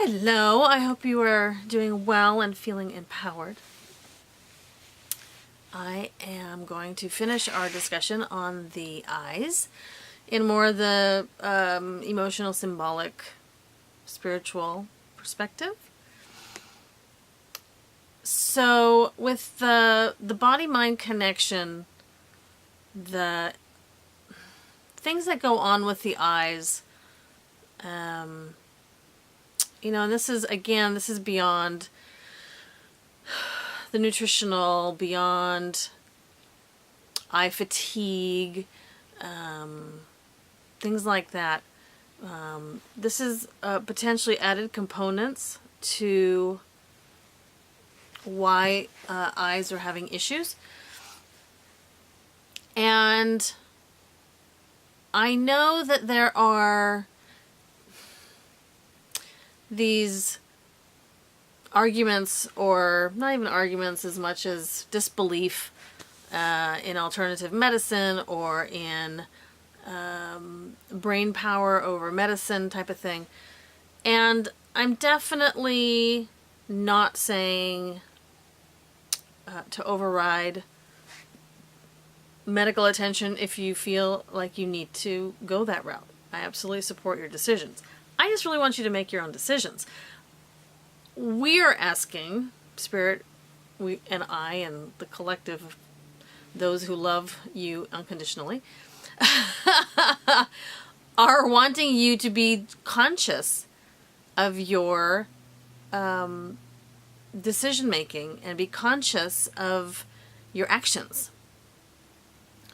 Hello, I hope you are doing well and feeling empowered. I am going to finish our discussion on the eyes in more of the emotional, symbolic, spiritual perspective. So with the body-mind connection, the things that go on with the eyes, this is beyond the nutritional, beyond eye fatigue, things like that. This is potentially added components to why eyes are having issues. And I know that there are these arguments, or not even arguments as much as disbelief in alternative medicine or in brain power over medicine type of thing. And I'm definitely not saying to override medical attention if you feel like you need to go that route. I absolutely support your decisions. I just really want you to make your own decisions. We're asking, Spirit, we and I and the collective of those who love you unconditionally, are wanting you to be conscious of your decision making and be conscious of your actions.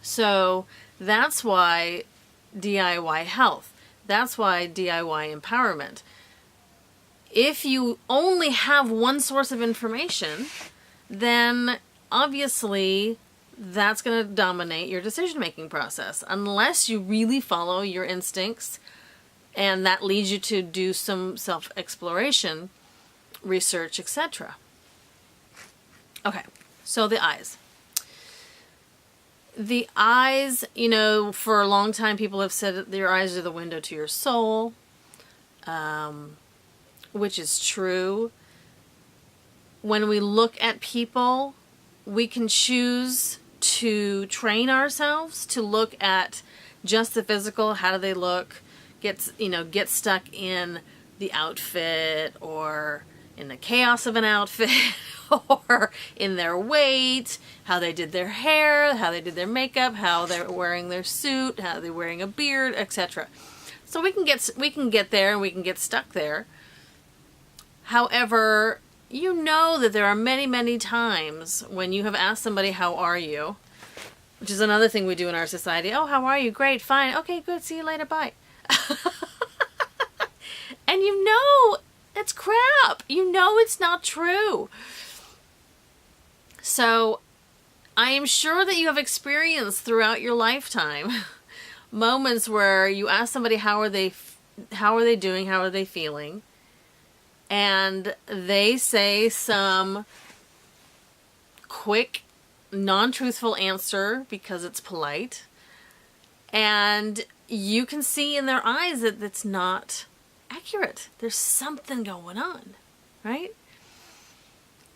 So that's why DIY health. That's why DIY empowerment. If you only have one source of information, then obviously that's going to dominate your decision-making process, unless you really follow your instincts and that leads you to do some self-exploration, research, etc. Okay, so the eyes. The eyes, for a long time people have said that your eyes are the window to your soul, which is true. When we look at people, we can choose to train ourselves to look at just the physical. How do they look? Get stuck in the outfit or in the chaos of an outfit or in their weight, how they did their hair, how they did their makeup, how they're wearing their suit, how they're wearing a beard, etc. So we can get there and we can get stuck there. However, you know that there are many, many times when you have asked somebody, how are you? Which is another thing we do in our society. Oh, how are you? Great, fine. Okay, good. See you later. Bye. And it's crap. It's not true. So I am sure that you have experienced throughout your lifetime moments where you ask somebody, how are they doing? How are they feeling? And they say some quick, non-truthful answer because it's polite. And you can see in their eyes that it's not accurate. There's something going on, right?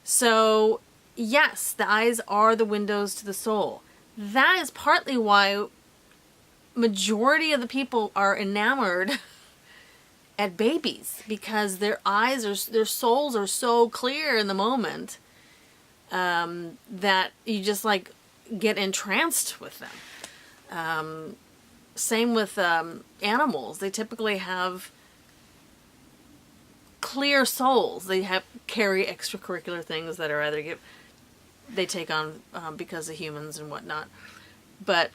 So, yes, the eyes are the windows to the soul. That is partly why majority of the people are enamored at babies, because their souls are so clear in the moment that you just get entranced with them. Same with animals. They typically have clear souls. They carry extracurricular things that are either they take on because of humans and whatnot. But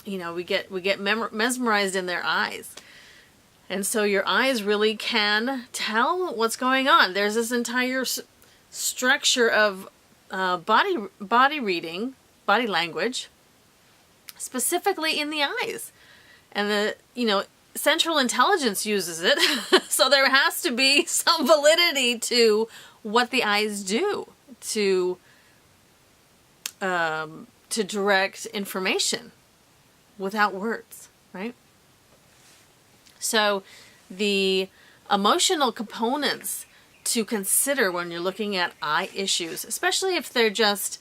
we get mesmerized in their eyes. And so your eyes really can tell what's going on. There's this entire structure of body reading, body language, specifically in the eyes. And the central intelligence uses it. So there has to be some validity to what the eyes do to direct information without words, right? So the emotional components to consider when you're looking at eye issues, especially if they're just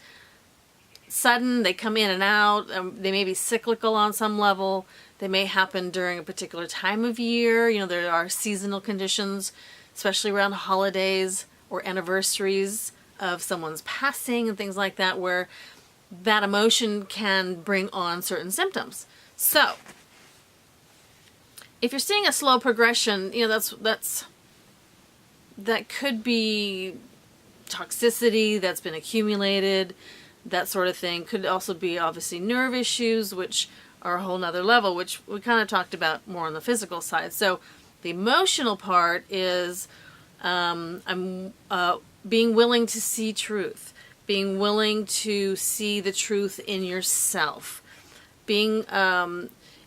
sudden, they come in and out, they may be cyclical on some level, they may happen during a particular time of year. You know, there are seasonal conditions, especially around holidays or anniversaries of someone's passing and things like that, where that emotion can bring on certain symptoms. So, if you're seeing a slow progression, you know, that could be toxicity that's been accumulated, that sort of thing. Could also be obviously nerve issues, which are a whole nother level, which we kind of talked about more on the physical side. So the emotional part is I'm being willing to see truth, being willing to see the truth in yourself, being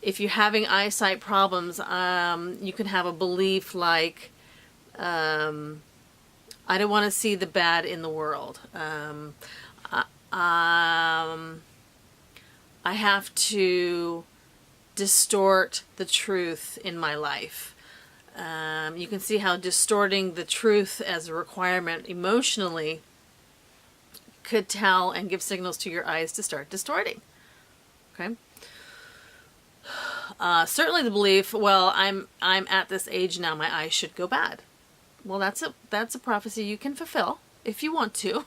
if you're having eyesight problems, you can have a belief like, I don't want to see the bad in the world. I have to distort the truth in my life. You can see how distorting the truth as a requirement emotionally could tell and give signals to your eyes to start distorting. Okay. Certainly the belief, well, I'm at this age now, my eyes should go bad. Well, that's a prophecy you can fulfill if you want to.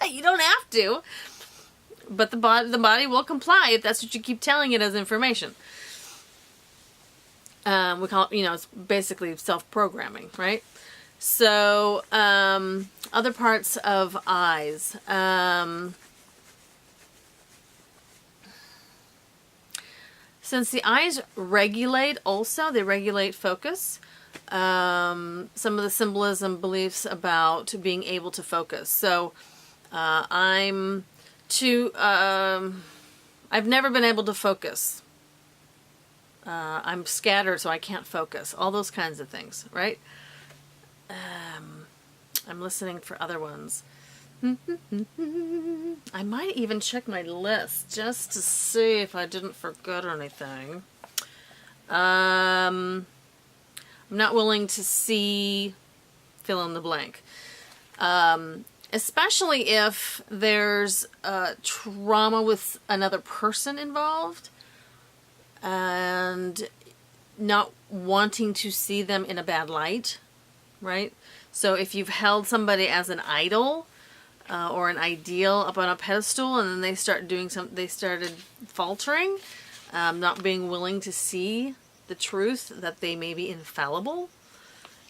You don't have to, but the body will comply if that's what you keep telling it as information. We call it, you know, it's basically self-programming, right? So, other parts of eyes. Since the eyes regulate also, they regulate focus. Some of the symbolism beliefs about being able to focus. So, I've never been able to focus. I'm scattered, so I can't focus. All those kinds of things, right? I'm listening for other ones. I might even check my list just to see if I didn't forget anything. I'm not willing to see fill in the blank. Especially if there's trauma with another person involved and not wanting to see them in a bad light, right? So if you've held somebody as an idol or an ideal up on a pedestal and then they started faltering, not being willing to see the truth that they may be infallible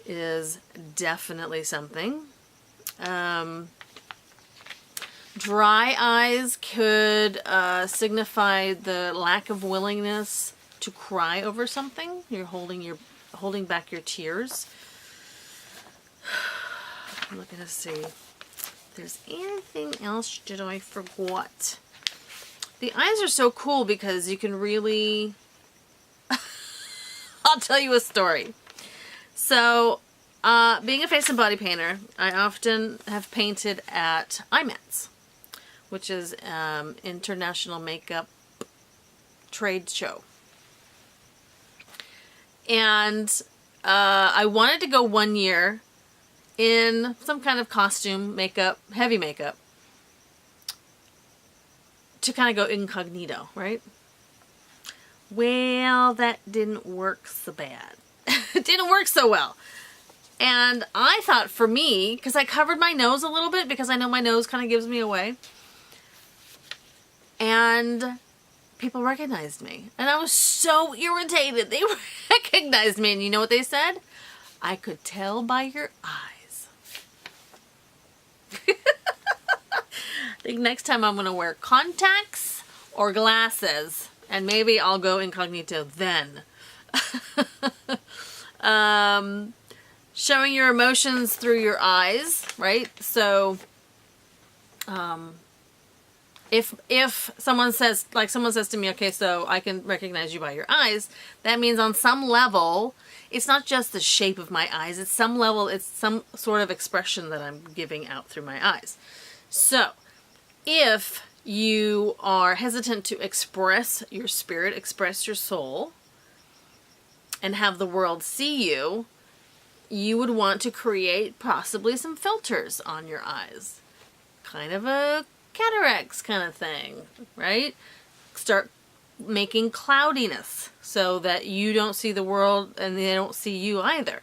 is definitely something. Dry eyes could signify the lack of willingness to cry over something. You're holding back your tears. I'm looking to see if there's anything else that I forgot. The eyes are so cool because you can really... I'll tell you a story. So, being a face and body painter, I often have painted at IMATS, which is International Makeup Trade Show. And I wanted to go one year in some kind of costume, makeup, heavy makeup, to kind of go incognito, right? Well, that didn't work so bad. It didn't work so well. And I thought for me, because I covered my nose a little bit, because I know my nose kind of gives me away, and people recognized me. And I was so irritated. They recognized me. And you know what they said? I could tell by your eyes. I think next time I'm going to wear contacts or glasses. And maybe I'll go incognito then. Showing your emotions through your eyes, right? So, if someone says to me, okay, so I can recognize you by your eyes, that means on some level, it's not just the shape of my eyes, it's some level, it's some sort of expression that I'm giving out through my eyes. So, if you are hesitant to express your spirit, express your soul, and have the world see you, you would want to create possibly some filters on your eyes. Kind of a cataracts kind of thing, right? Start making cloudiness so that you don't see the world and they don't see you either.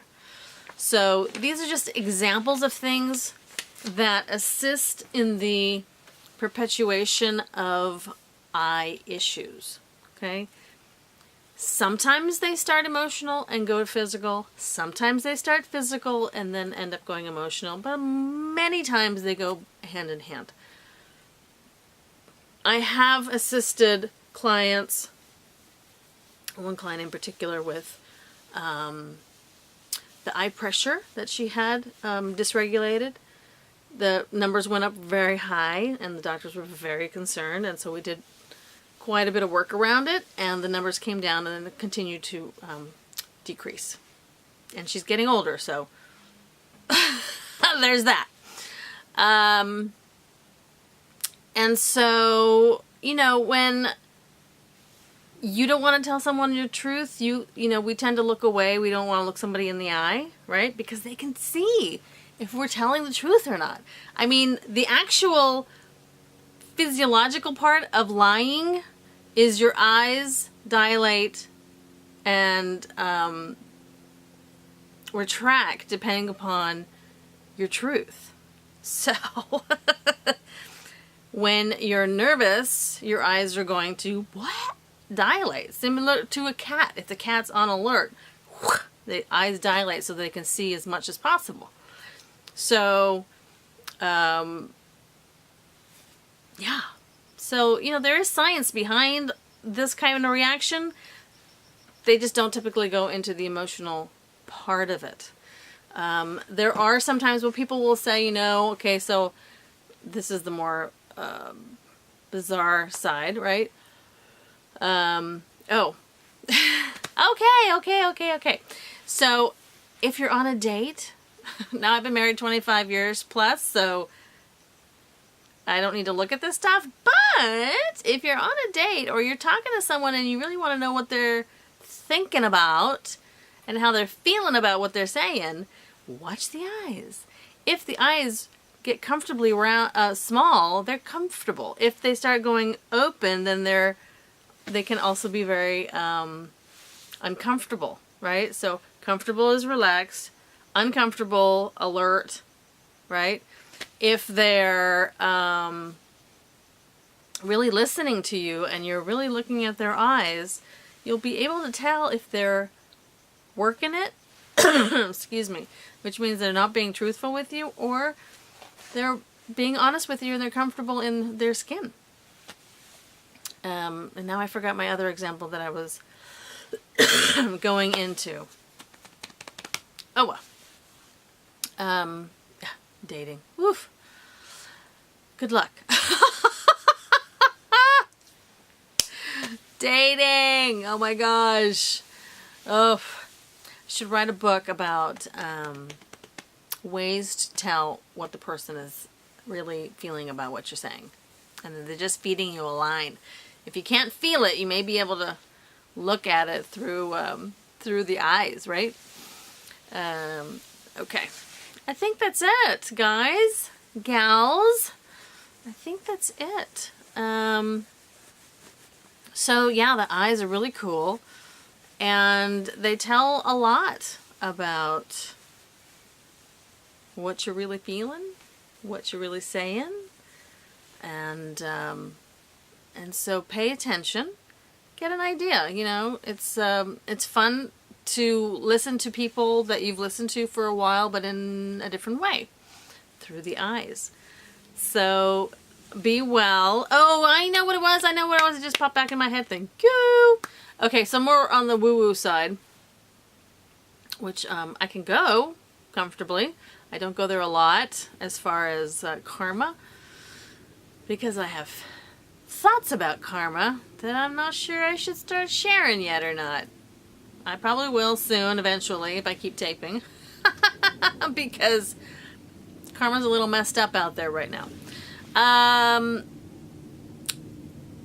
So these are just examples of things that assist in the perpetuation of eye issues, okay? Sometimes they start emotional and go to physical. Sometimes they start physical and then end up going emotional. But many times they go hand in hand. I have assisted clients, one client in particular, with the eye pressure that she had dysregulated. The numbers went up very high and the doctors were very concerned, and so we did quite a bit of work around it, and the numbers came down and then continued to decrease. And she's getting older, so there's that. And so, you know, when you don't want to tell someone your truth, you know, we tend to look away. We don't want to look somebody in the eye, right? Because they can see if we're telling the truth or not. I mean, the actual physiological part of lying is your eyes dilate and retract depending upon your truth. So when you're nervous, your eyes are going to dilate, similar to a cat. If the cat's on alert, the eyes dilate so they can see as much as possible. So, yeah. So, you know, there is science behind this kind of reaction. They just don't typically go into the emotional part of it. There are sometimes where people will say, you know, okay, so this is the more bizarre side, right? Oh. Okay. So, if you're on a date, now I've been married 25 years plus, so I don't need to look at this stuff, but if you're on a date or you're talking to someone and you really want to know what they're thinking about and how they're feeling about what they're saying, watch the eyes. If the eyes get comfortably small, they're comfortable. If they start going open, then they can also be very uncomfortable, right? So comfortable is relaxed, uncomfortable, alert, right? If they're really listening to you and you're really looking at their eyes, you'll be able to tell if they're working it, excuse me, which means they're not being truthful with you, or they're being honest with you and they're comfortable in their skin. And now I forgot my other example that I was going into. Oh well. Yeah, dating. Woof. Good luck. Dating. Oh my gosh. Oh, I should write a book about ways to tell what the person is really feeling about what you're saying. And they're just feeding you a line. If you can't feel it, you may be able to look at it through the eyes, right? Okay. I think that's it, guys, gals. I think that's it. So yeah, the eyes are really cool, and they tell a lot about what you're really feeling, what you're really saying, and so pay attention, get an idea. You know, it's fun to listen to people that you've listened to for a while, but in a different way, through the eyes. So be well. Oh, I know what it was. It just popped back in my head. Thank you. Okay, so more on the woo-woo side, which I can go comfortably. I don't go there a lot as far as karma, because I have thoughts about karma that I'm not sure I should start sharing yet or not. I probably will soon, eventually, if I keep taping. Because karma's a little messed up out there right now.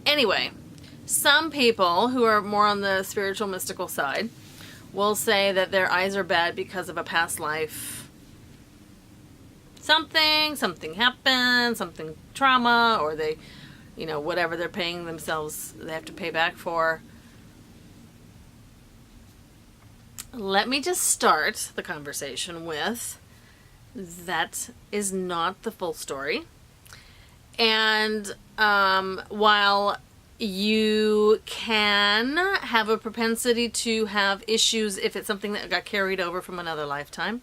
Anyway, some people who are more on the spiritual, mystical side will say that their eyes are bad because of a past life. Something happened, something trauma, or they, you know, whatever they're paying themselves, they have to pay back for. Let me just start the conversation with, that is not the full story. And while you can have a propensity to have issues if it's something that got carried over from another lifetime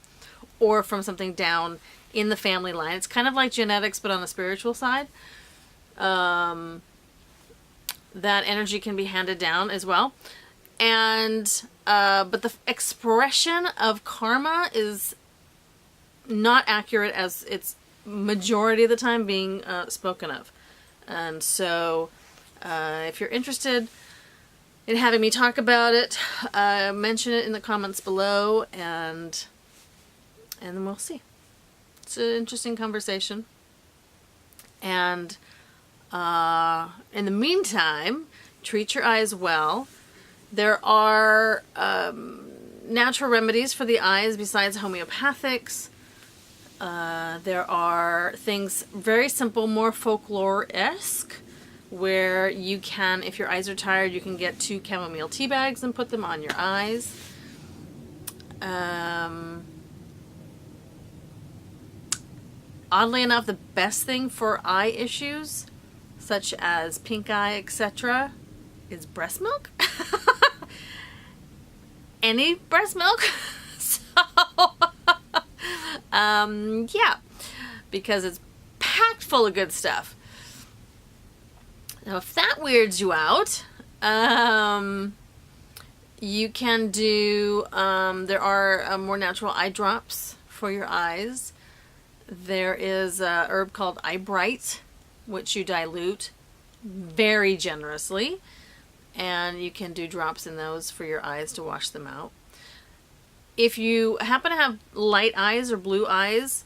or from something down in the family line, it's kind of like genetics but on the spiritual side. That energy can be handed down as well. And but the expression of karma is not accurate as it's majority of the time being spoken of. And so if you're interested in having me talk about it, mention it in the comments below, and then we'll see. It's an interesting conversation. And in the meantime, treat your eyes well. There are natural remedies for the eyes besides homeopathics. There are things very simple, more folklore-esque, where you can, if your eyes are tired, you can get 2 chamomile tea bags and put them on your eyes. Oddly enough, the best thing for eye issues, such as pink eye, etc., is breast milk. Any breast milk. So, yeah, because it's packed full of good stuff. Now, if that weirds you out, you can do, there are more natural eye drops for your eyes. There is a herb called eye bright, which you dilute very generously, and you can do drops in those for your eyes to wash them out. If you happen to have light eyes or blue eyes,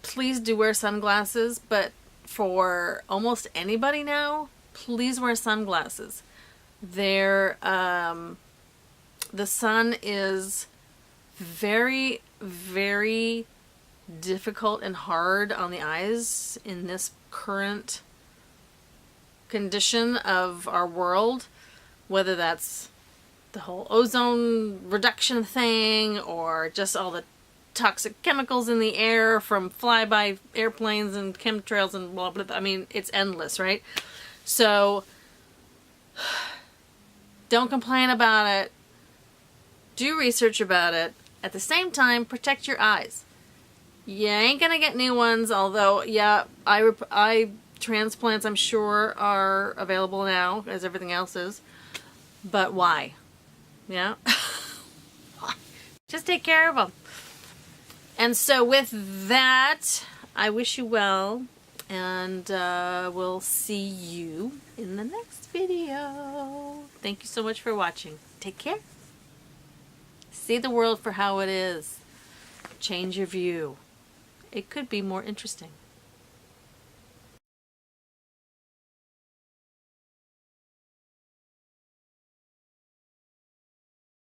please do wear sunglasses, but for almost anybody now, please wear sunglasses. The sun is very, very difficult and hard on the eyes in this current condition of our world, whether that's the whole ozone reduction thing or just all the toxic chemicals in the air from flyby airplanes and chemtrails and blah, blah, blah. I mean, it's endless, right? So don't complain about it. Do research about it. At the same time, protect your eyes. You ain't gonna get new ones, although, yeah, eye transplants, I'm sure, are available now, as everything else is. But why? Yeah? Just take care of them. And so with that, I wish you well, and we'll see you in the next video. Thank you so much for watching. Take care. See the world for how it is. Change your view. It could be more interesting.